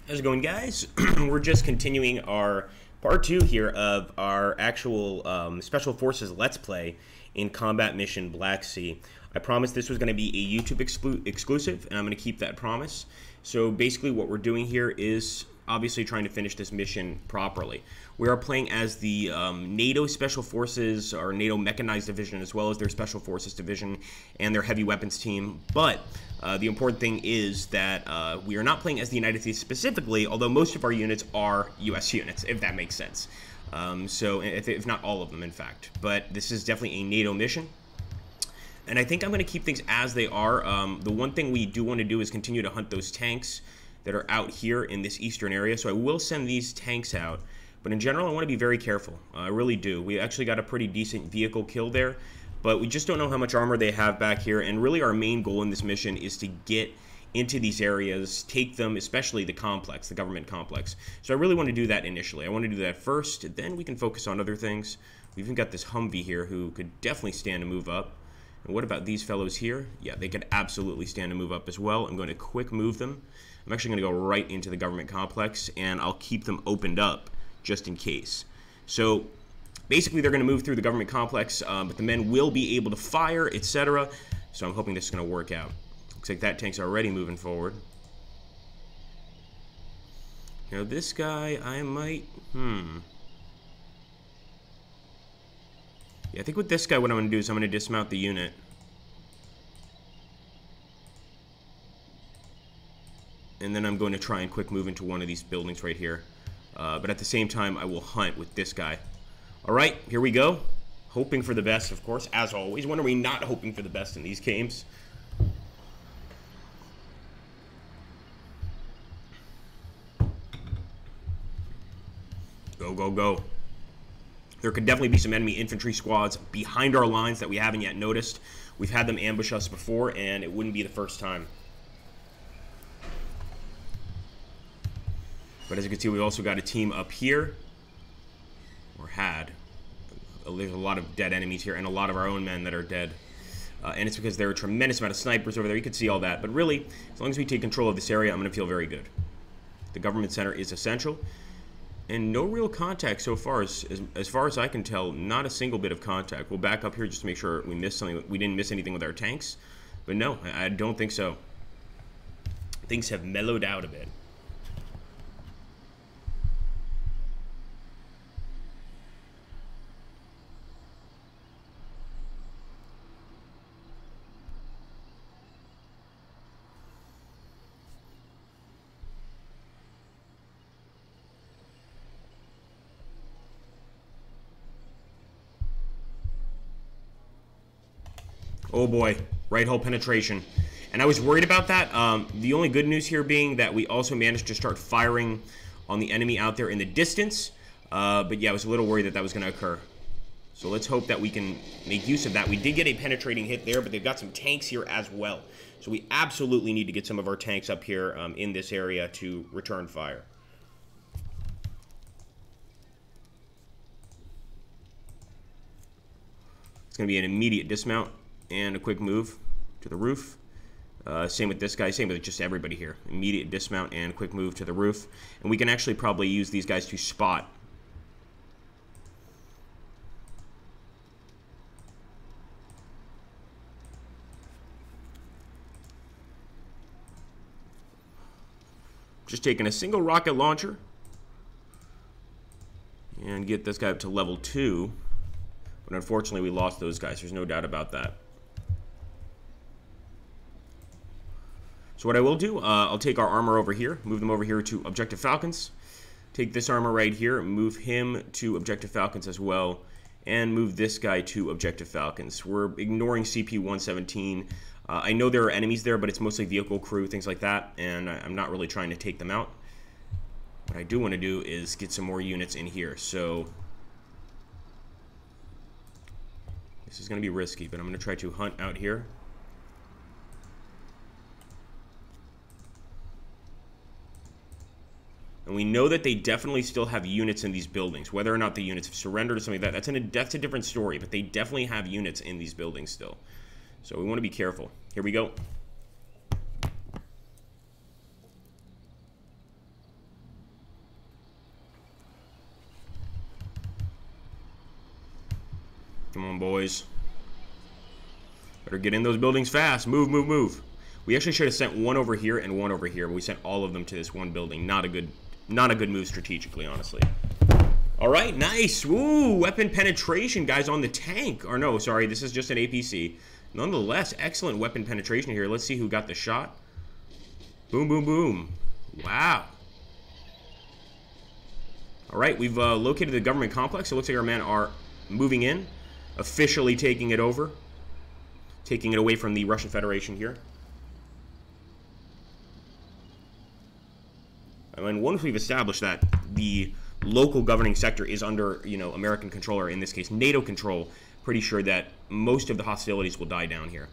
How's it going, guys? We're just continuing our part 2 here of our actual Special Forces Let's Play in Combat Mission Black Sea. I promised this was going to be a YouTube exclusive, and I'm going to keep that promise. So basically what we're doing here is obviously trying to finish this mission properly. We are playing as the NATO Special Forces, or NATO Mechanized Division, as well as their Special Forces Division and their Heavy Weapons team. But the important thing is that we are not playing as the United States specifically, although most of our units are U.S. units, if that makes sense. So, if not all of them, in fact. But this is definitely a NATO mission. And I think I'm going to keep things as they are. The one thing we do want to do is continue to hunt those tanks that are out here in this eastern area. So I will send these tanks out. But in general, I want to be very careful. I really do. We actually got a pretty decent vehicle kill there. But we just don't know how much armor they have back here. And really our main goal in this mission is to get into these areas, take them, especially the complex, the government complex. So I really want to do that initially. I want to do that first. Then we can focus on other things. We've even got this Humvee here who could definitely stand to move up. And what about these fellows here? Yeah, they could absolutely stand to move up as well. I'm going to quick move them. I'm actually going to go right into the government complex, and I'll keep them opened up just in case. So basically they're going to move through the government complex, but the men will be able to fire, etc. So I'm hoping this is going to work out. Looks like that tank's already moving forward. Now this guy, I might... Yeah, I think with this guy what I'm going to do is I'm going to dismount the unit. And then I'm going to try and quick move into one of these buildings right here. But at the same time, I will hunt with this guy. Alright, here we go. Hoping for the best, of course, as always. When are we not hoping for the best in these games? Go, go, go. There could definitely be some enemy infantry squads behind our lines that we haven't yet noticed. We've had them ambush us before, and it wouldn't be the first time. But as you can see, we also got a team up here. Or had. There's a lot of dead enemies here, and a lot of our own men that are dead. And it's because there are a tremendous amount of snipers over there. You can see all that. But really, as long as we take control of this area, I'm going to feel very good. The government center is essential. And no real contact so far, as far as I can tell, not a single bit of contact. We'll back up here just to make sure we missed something. We didn't miss anything with our tanks. But no, I don't think so. Things have mellowed out a bit. Oh boy, right hull penetration. And I was worried about that. The only good news here being that we also managed to start firing on the enemy out there in the distance. But yeah, I was a little worried that that was going to occur. So let's hope that we can make use of that. We did get a penetrating hit there, but they've got some tanks here as well. So we absolutely need to get some of our tanks up here in this area to return fire. It's going to be an immediate dismount. And a quick move to the roof. Same with this guy, same with just everybody here. Immediate dismount and quick move to the roof. And we can actually probably use these guys to spot. Just taking a single rocket launcher. And get this guy up to level 2. But unfortunately we lost those guys, there's no doubt about that. So what I will do, I'll take our armor over here, move them over here to Objective Falcons. Take this armor right here, move him to Objective Falcons as well, and move this guy to Objective Falcons. We're ignoring CP-117. I know there are enemies there, but it's mostly vehicle crew, things like that, and I'm not really trying to take them out. What I do want to do is get some more units in here, so this is going to be risky, but I'm going to try to hunt out here. And we know that they definitely still have units in these buildings. Whether or not the units have surrendered or something like that, that's a different story. But they definitely have units in these buildings still. So we want to be careful. Here we go. Come on, boys. Better get in those buildings fast. Move, move, move. We actually should have sent one over here and one over here, but we sent all of them to this one building. Not a good move strategically, honestly. All right, nice. Woo, weapon penetration, guys, on the tank. Or no, sorry, this is just an APC. Nonetheless, excellent weapon penetration here. Let's see who got the shot. Boom, boom, boom. Wow. All right, we've located the government complex. It looks like our men are moving in, officially taking it over, taking it away from the Russian Federation here. And once we've established that the local governing sector is under, you know, American control, or in this case, NATO control, pretty sure that most of the hostilities will die down here.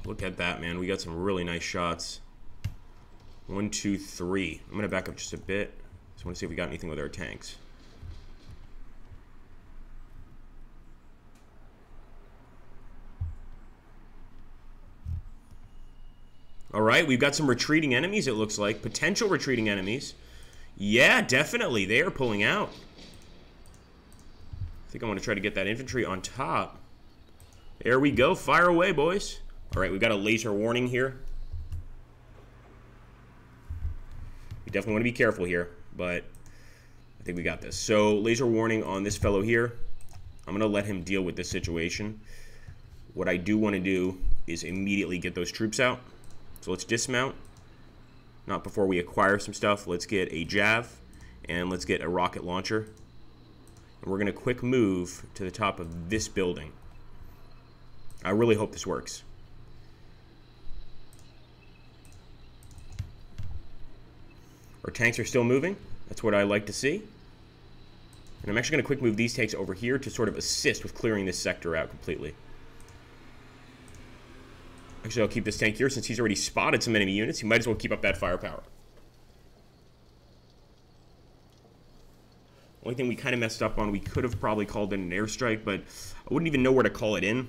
Look at that, man. We got some really nice shots. 1, 2, 3. I'm going to back up just a bit. Just want to see if we got anything with our tanks. All right, we've got some retreating enemies, it looks like. Potential retreating enemies. Yeah, definitely. They are pulling out. I think I want to try to get that infantry on top. There we go. Fire away, boys. All right, we've got a laser warning here. We definitely want to be careful here, but I think we got this. So, laser warning on this fellow here. I'm going to let him deal with this situation. What I do want to do is immediately get those troops out. So let's dismount. Not before we acquire some stuff. Let's get a Jav, and let's get a rocket launcher. And we're going to quick move to the top of this building. I really hope this works. Our tanks are still moving. That's what I like to see. And I'm actually going to quick move these tanks over here to sort of assist with clearing this sector out completely. Actually, I'll keep this tank here since he's already spotted some enemy units. He might as well keep up that firepower. Only thing we kind of messed up on, we could have probably called in an airstrike, but I wouldn't even know where to call it in.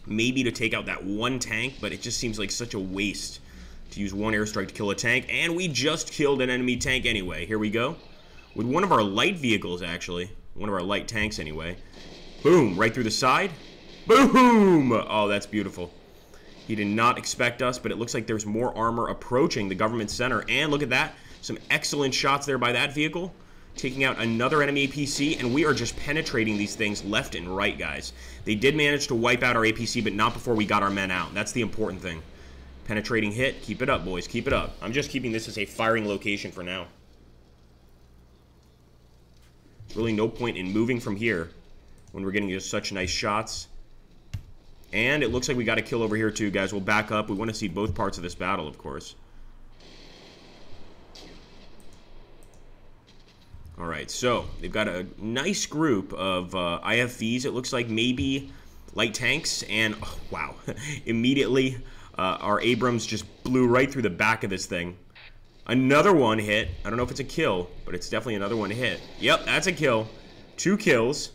Maybe to take out that one tank, but it just seems like such a waste to use one airstrike to kill a tank. And we just killed an enemy tank anyway. Here we go. With one of our light vehicles, actually. One of our light tanks, anyway. Boom, right through the side. Boom! Oh, that's beautiful. He did not expect us, but it looks like there's more armor approaching the government center. And look at that. Some excellent shots there by that vehicle. Taking out another enemy APC, and we are just penetrating these things left and right, guys. They did manage to wipe out our APC, but not before we got our men out. That's the important thing. Penetrating hit. Keep it up, boys. Keep it up. I'm just keeping this as a firing location for now. There's really no point in moving from here when we're getting just such nice shots. And it looks like we got a kill over here too, guys. We'll back up. We want to see both parts of this battle, of course. Alright, so they've got a nice group of IFVs. It looks like maybe light tanks. And, oh, wow, immediately our Abrams just blew right through the back of this thing. Another one hit. I don't know if it's a kill, but it's definitely another one hit. Yep, that's a kill. 2 kills.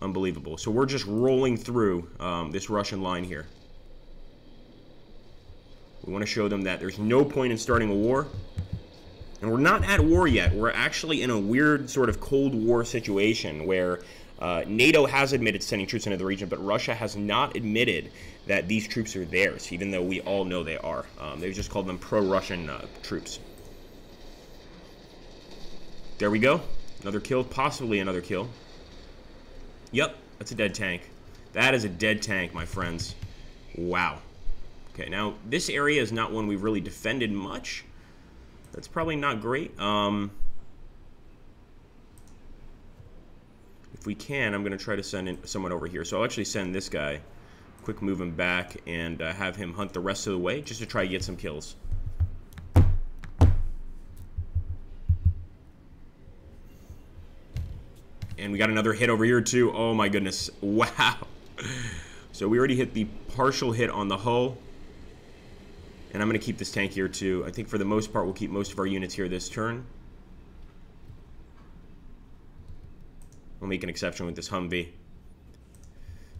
Unbelievable. So we're just rolling through this Russian line here. We want to show them that there's no point in starting a war. And we're not at war yet. We're actually in a weird sort of Cold War situation where NATO has admitted sending troops into the region, but Russia has not admitted that these troops are theirs, even though we all know they are. They've just called them pro-Russian troops. There we go. Another kill, possibly another kill. Yep, that's a dead tank. That is a dead tank, my friends. Wow. Okay, now, this area is not one we've really defended much. That's probably not great. If we can, I'm going to try to send in someone over here. So I'll actually send this guy, quick move him back, and have him hunt the rest of the way, just to try to get some kills. And we got another hit over here too. Oh my goodness. Wow. So we already hit the partial hit on the hull. And I'm going to keep this tank here too. I think for the most part we'll keep most of our units here this turn. We'll make an exception with this Humvee.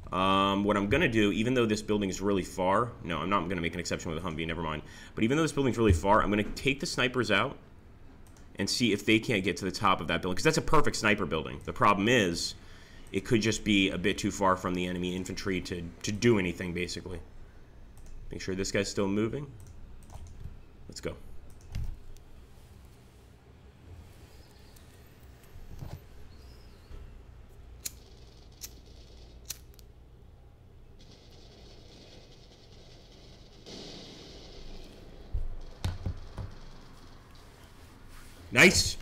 What I'm going to do, even though this building is really far... No, I'm not going to make an exception with the Humvee, never mind. But even though this building's really far, I'm going to take the snipers out. and see if they can't get to the top of that building, because that's a perfect sniper building. The problem is it could just be a bit too far from the enemy infantry to do anything, basically. Make sure this guy's still moving. Let's go. Nice.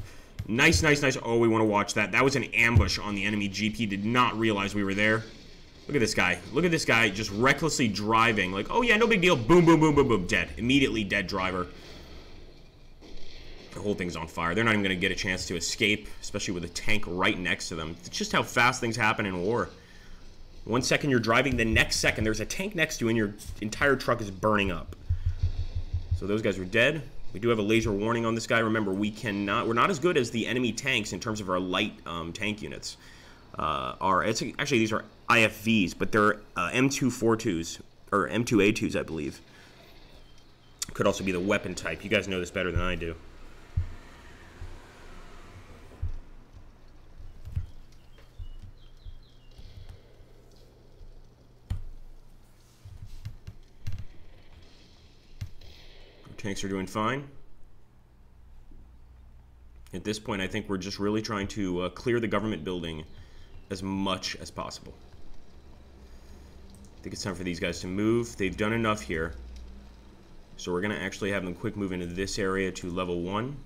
Nice, nice, nice. Oh, we want to watch that. That was an ambush on the enemy GP. Did not realize we were there. Look at this guy. Look at this guy just recklessly driving. Like, oh yeah, no big deal. Boom, boom, boom, boom, boom. Dead. Immediately dead driver. The whole thing's on fire. They're not even going to get a chance to escape, especially with a tank right next to them. It's just how fast things happen in war. 1 second you're driving, the next second there's a tank next to you and your entire truck is burning up. So those guys are dead. We do have a laser warning on this guy. Remember, we're not as good as the enemy tanks in terms of our light tank units. Actually, these are IFVs, but they're M242s, or M2A2s, I believe. Could also be the weapon type. You guys know this better than I do. Tanks are doing fine. At this point, I think we're just really trying to clear the government building as much as possible. I think it's time for these guys to move. They've done enough here. So we're going to actually have them quick move into this area to level 1.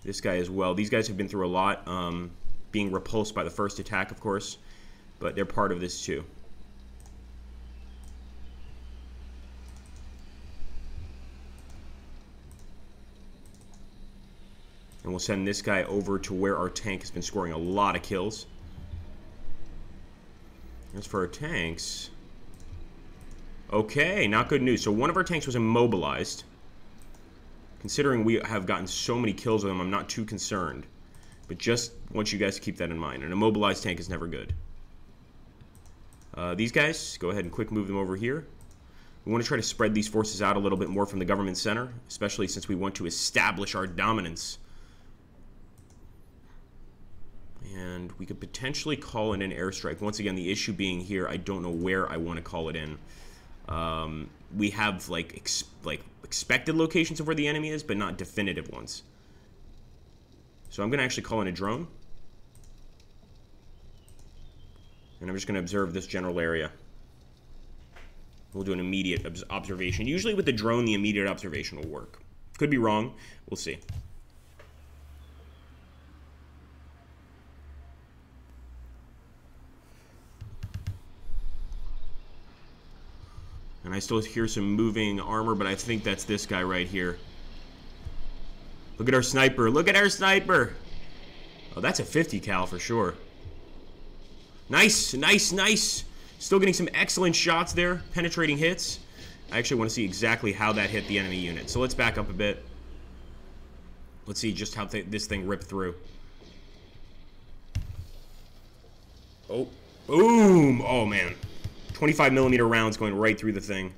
This guy as well. These guys have been through a lot, being repulsed by the first attack, of course. But they're part of this too. And we'll send this guy over to where our tank has been scoring a lot of kills. As for our tanks... Okay, not good news. So one of our tanks was immobilized. Considering we have gotten so many kills with them, I'm not too concerned. But just want you guys to keep that in mind. An immobilized tank is never good. These guys, go ahead and quick move them over here. We want to try to spread these forces out a little bit more from the government center, especially since we want to establish our dominance. And we could potentially call in an airstrike. Once again, the issue being here, I don't know where I want to call it in. We have like expected locations of where the enemy is, but not definitive ones. So I'm going to actually call in a drone. And I'm just going to observe this general area. We'll do an immediate observation. Usually with the drone, the immediate observation will work. Could be wrong. We'll see. And I still hear some moving armor, but I think that's this guy right here. Look at our sniper. Look at our sniper. Oh, that's a 50 cal for sure. Nice, nice, nice. Still getting some excellent shots there. Penetrating hits. I actually want to see exactly how that hit the enemy unit. So let's back up a bit. Let's see just how this thing ripped through. Oh, boom. Oh, man. 25mm rounds going right through the thing.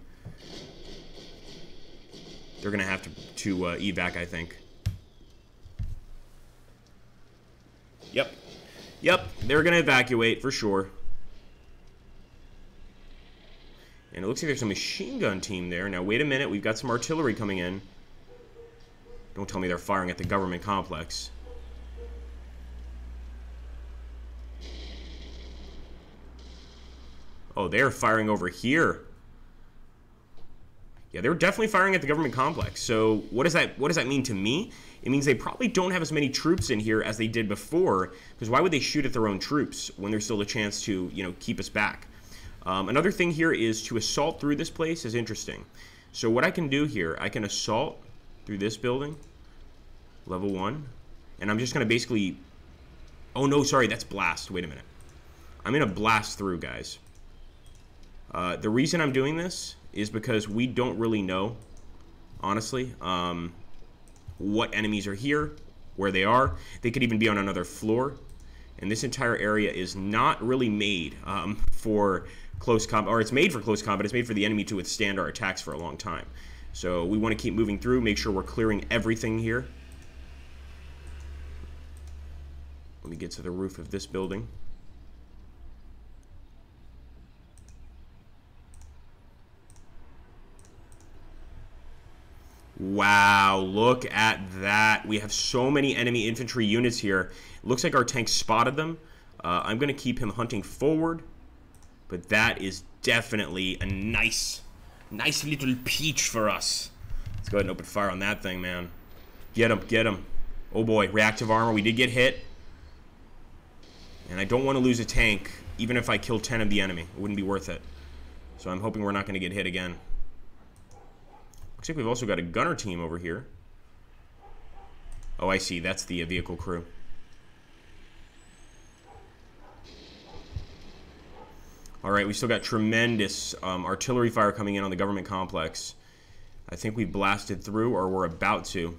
They're going to have to evac, I think. Yep. Yep, they're going to evacuate for sure. And it looks like there's a machine gun team there. Now, wait a minute. We've got some artillery coming in. Don't tell me they're firing at the government complex. Oh, they're firing over here. Yeah, they're definitely firing at the government complex. So what does that mean to me? It means they probably don't have as many troops in here as they did before, because why would they shoot at their own troops when there's still a chance to, you know, keep us back? Another thing here is to assault through this place is interesting. So what I can do here, I can assault through this building, level 1, and I'm just going to basically... Oh, no, sorry, that's blast. Wait a minute. I'm going to blast through, guys. The reason I'm doing this is because we don't really know, honestly, what enemies are here, where they are. They could even be on another floor. And this entire area is not really made for close combat, or it's made for close combat. It's made for the enemy to withstand our attacks for a long time. So we want to keep moving through, make sure we're clearing everything here. Let me get to the roof of this building. Wow, look at that. We have so many enemy infantry units here. It looks like our tank spotted them. I'm going to keep him hunting forward. But that is definitely a nice little peach for us. Let's go ahead and open fire on that thing, man. Get him, get him. Oh boy, reactive armor. We did get hit. And I don't want to lose a tank, even if I kill 10 of the enemy. It wouldn't be worth it. So I'm hoping we're not going to get hit again. Looks like we've also got a gunner team over here. Oh, I see. That's the vehicle crew. Alright, we still got tremendous artillery fire coming in on the government complex. I think we blasted through, or we're about to.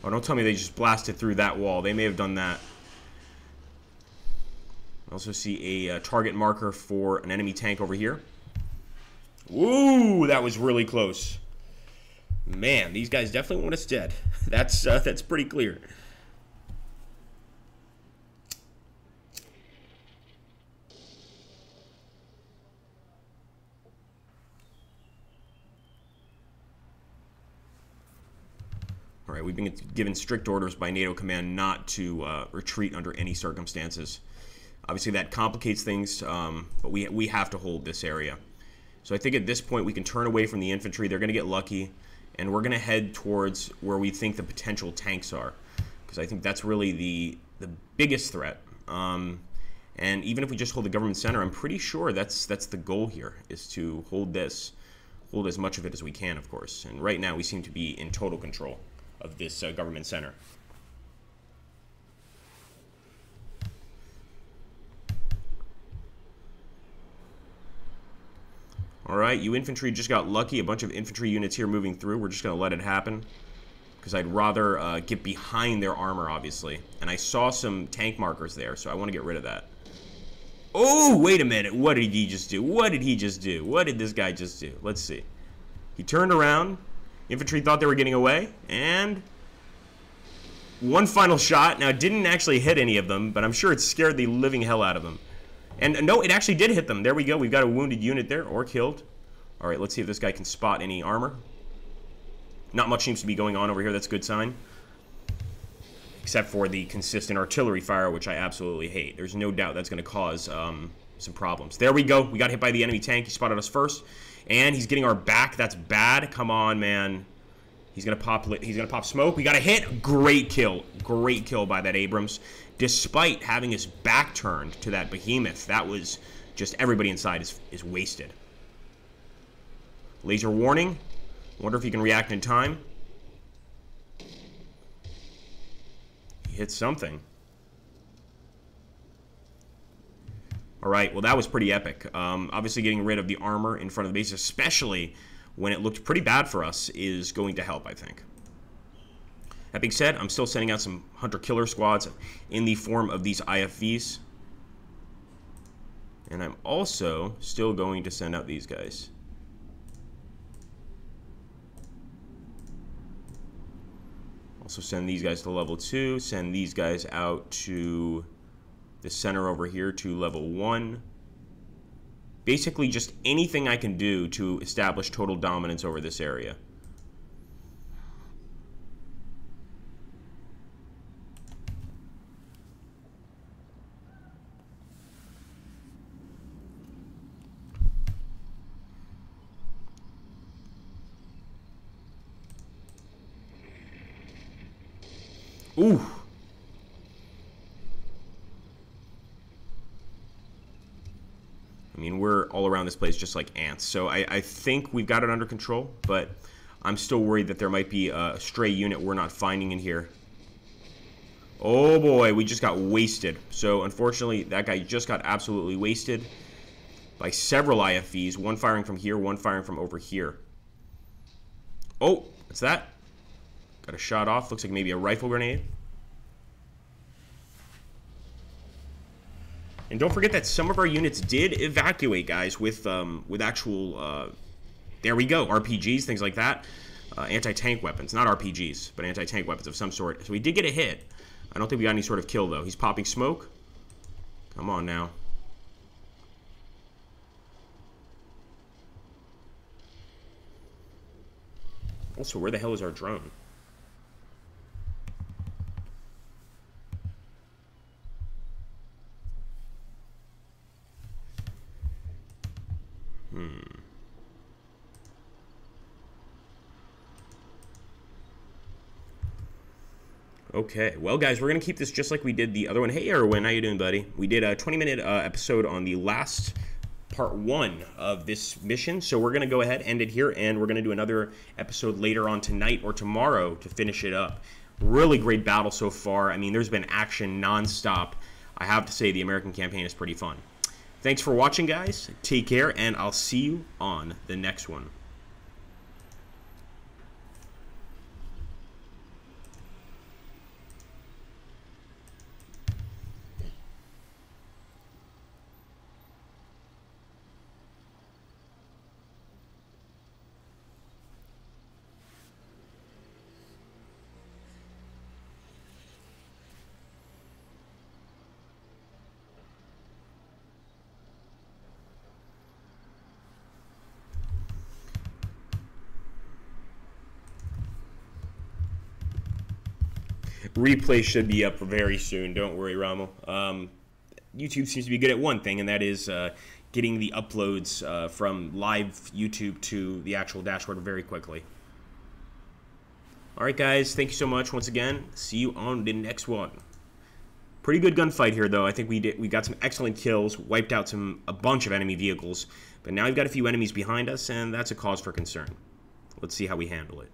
Oh, don't tell me they just blasted through that wall. They may have done that. I also see a target marker for an enemy tank over here. Ooh, that was really close. Man, these guys definitely want us dead. That's pretty clear. All right, we've been given strict orders by NATO command not to retreat under any circumstances. Obviously, that complicates things, but we have to hold this area. So I think at this point, we can turn away from the infantry. They're going to get lucky, and we're going to head towards where we think the potential tanks are, because I think that's really the biggest threat. And even if we just hold the government center, I'm pretty sure that's the goal here, is to hold as much of it as we can, of course. And right now, we seem to be in total control of this government center. Alright, you infantry just got lucky. A bunch of infantry units here moving through. We're just going to let it happen, because I'd rather get behind their armor, obviously. And I saw some tank markers there, so I want to get rid of that. Oh, wait a minute. What did he just do? What did he just do? What did this guy just do? Let's see. He turned around. Infantry thought they were getting away, and one final shot. Now, it didn't actually hit any of them, but I'm sure it scared the living hell out of them. And no, it actually did hit them. There we go. We've got a wounded unit there, or killed. All right, let's see if this guy can spot any armor. Not much seems to be going on over here. That's a good sign. Except for the consistent artillery fire, which I absolutely hate. There's no doubt that's going to cause some problems. There we go. We got hit by the enemy tank. He spotted us first. And he's getting our back. That's bad. Come on, man. He's gonna pop smoke. We got a hit. Great kill. Great kill by that Abrams. Despite having his back turned to that behemoth, that was just everybody inside is wasted. Laser warning. Wonder if he can react in time. He hit something. Alright, well that was pretty epic. Obviously getting rid of the armor in front of the base, especially when it looked pretty bad for us, is going to help, I think. That being said, I'm still sending out some hunter-killer squads in the form of these IFVs. And I'm also still going to send out these guys. Also send these guys to level 2, send these guys out to the center over here to level 1. Basically just anything I can do to establish total dominance over this area. Ooh. I mean, we're all around this place just like ants. So I think we've got it under control, but I'm still worried that there might be a stray unit we're not finding in here. Oh boy, we just got wasted. So unfortunately, that guy just got absolutely wasted by several IFVs. One firing from here, one firing from over here. Oh, what's that? Got a shot off. Looks like maybe a rifle grenade. And don't forget that some of our units did evacuate, guys, with actual, there we go, RPGs, things like that. anti-tank weapons, not RPGs, but anti-tank weapons of some sort. So we did get a hit. I don't think we got any sort of kill, though. He's popping smoke. Come on now. Also, where the hell is our drone? Okay, well, guys, we're going to keep this just like we did the other one. Hey, Erwin, how you doing, buddy? We did a 20-minute episode on the last part 1 of this mission, so we're going to go ahead, end it here, and we're going to do another episode later on tonight or tomorrow to finish it up. Really great battle so far. I mean, there's been action nonstop. I have to say the American campaign is pretty fun. Thanks for watching, guys. Take care, and I'll see you on the next one. Replay should be up very soon. Don't worry, Ramo. YouTube seems to be good at one thing, and that is getting the uploads from live YouTube to the actual dashboard very quickly. All right, guys. Thank you so much once again. See you on the next one. Pretty good gunfight here, though. I think we got some excellent kills, wiped out a bunch of enemy vehicles, but now we've got a few enemies behind us, and that's a cause for concern. Let's see how we handle it.